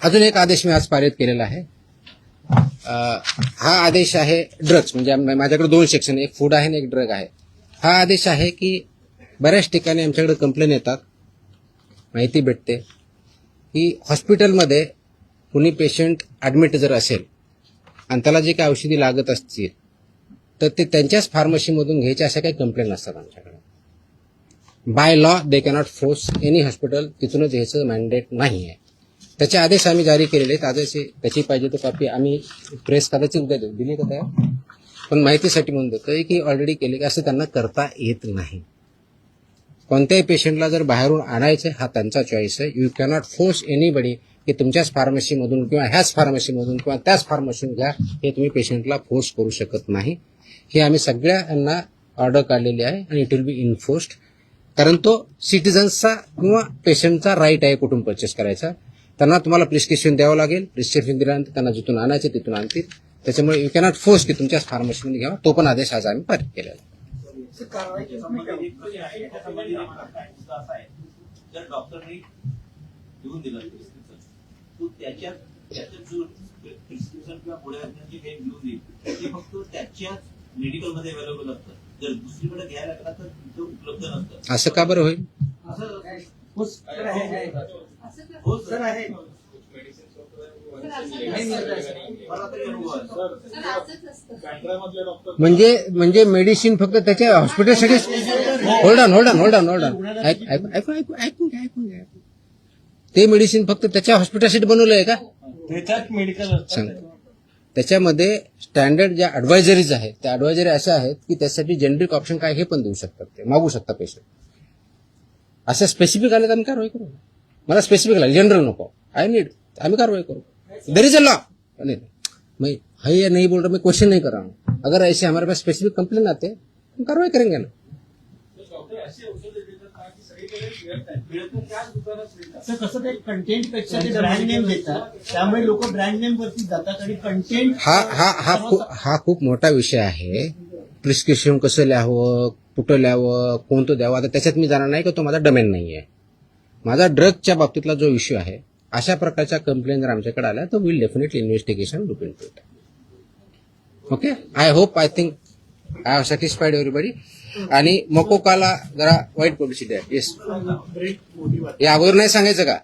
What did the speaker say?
अजून एक आदेश मी आज पारित केलेला आहे. हा आदेश आहे ड्रग्ज, म्हणजे माझ्याकडे 2 सेक्शन, एक फूड आहे आणि एक ड्रग आहे. हा आदेश आहे की बऱ्याच ठिकाणी आमच्याकडे कंप्लेन येतात, माहिती भेटते की हॉस्पिटलमध्ये कुणी पेशंट ॲडमिट जर असेल आणि त्याला जे काही औषधी लागत असतील तर ते त्यांच्याच फार्मसीमधून घ्यायचे, अशा काही कंप्लेन असतात आमच्याकडे. By law they cannot force any hospital तिथूनच घ्यायचं मॅन्डेट नाही आहे. त्याचे आदेश आम्ही जारी केलेले आहेत. आदेश त्याची पाहिजे तो कॉपी आम्ही प्रेस कदाचित उद्या देऊ, दिली का त्या, पण माहितीसाठी म्हणून देतोय की ऑलरेडी केले की असं त्यांना करता येत नाही. कोणत्याही पेशंटला जर बाहेरून आणायचं हा त्यांचा चॉईस आहे. यू कॅनॉट फोर्स एनीबडी की तुमच्याच फार्मसीमधून किंवा ह्याच फार्मसीमधून किंवा त्याच फार्मसीमधून घ्या, हे तुम्ही पेशंटला फोर्स करू शकत नाही. हे आम्ही सगळ्यांना ऑर्डर काढलेली आहे आणि इट विल बी इन्फोर्स्ड, कारण तो सिटीजन्सचा किंवा पेशंटचा राईट आहे कुठून परचेस करायचा. त्यांना तुम्हाला प्रिस्क्रिप्शन द्यावं लागेल. प्रिस्क्रिप्शन दिल्यानंतर त्यांना जिथून आणायचे तिथून आणतील. त्याच्यामुळे यू कॅनॉट फोर्स की तुमच्याच फार्मसीमध्ये घ्यावा. तो पण आदेश आज आम्ही पारित केलेला आहे. जर डॉक्टरने देऊन दिलं तो त्याच्यात प्रिस्क्रिप्शन किंवा पुढे जे काही लिहून देईल ते फक्त त्याच्याच मेडिकलमध्ये अवेलेबल असतं. जर दुसरीकडे घ्यायला लागला तर तिथं उपलब्ध नसतं. असं का बरं होईल? म्हणजे मेडिसिन फक्त त्याच्या हॉस्पिटलसाठी. होल्ड ऑन ऐकून घ्या. ते मेडिसिन फक्त त्याच्या हॉस्पिटलसाठी बनवलंय का? त्याच्यात मेडिकल त्याच्यामध्ये स्टँडर्ड ज्या ऍडवायझरीज आहेत त्या ऍडवायझरी अशा आहेत की त्यासाठी जेनरिक ऑप्शन काय हे पण देऊ शकतात, ते मागू शकता पेशंट. असं स्पेसिफिक आले तर आम्ही कारवाई करू. मला स्पेसिफिक लागेल, जनरल नको, आय नीड, आम्ही कारवाई करो. There is a law. मैं है या नहीं बोल रहा, मैं क्वेश्चन नहीं कर रहा हूँ. अगर ऐसे हमारे पास स्पेसिफिक कंप्लेन आते हैं हम कार्रवाई करेंगे ना. कसं ते कंटेंट पेक्षा ते ब्रँड नेम देतात, त्यामुळे लोक ब्रँड नेम वरती जातात आणि कंटेंट. हा खूप मोठा विषय आहे. प्रिस्क्रिप्शन कसं लिहावं, कुठं लिहावं, कोणतं द्यावं, आता त्याच्यात मी जाणार नाही की तो माझा डोमेन नाही आहे. माझा ड्रगच्या बाबतीतला जो इश्यू आहे, अशा प्रकारच्या कंप्लेंट जर आमच्याकडे आल्या तर will definitely investigation look into it. Okay, I hope, I think I have satisfied everybody. आणि मकोकाला जरा वाईट पब्लिसिटी आहे. येस, या अगोदर नाही सांगायचं का?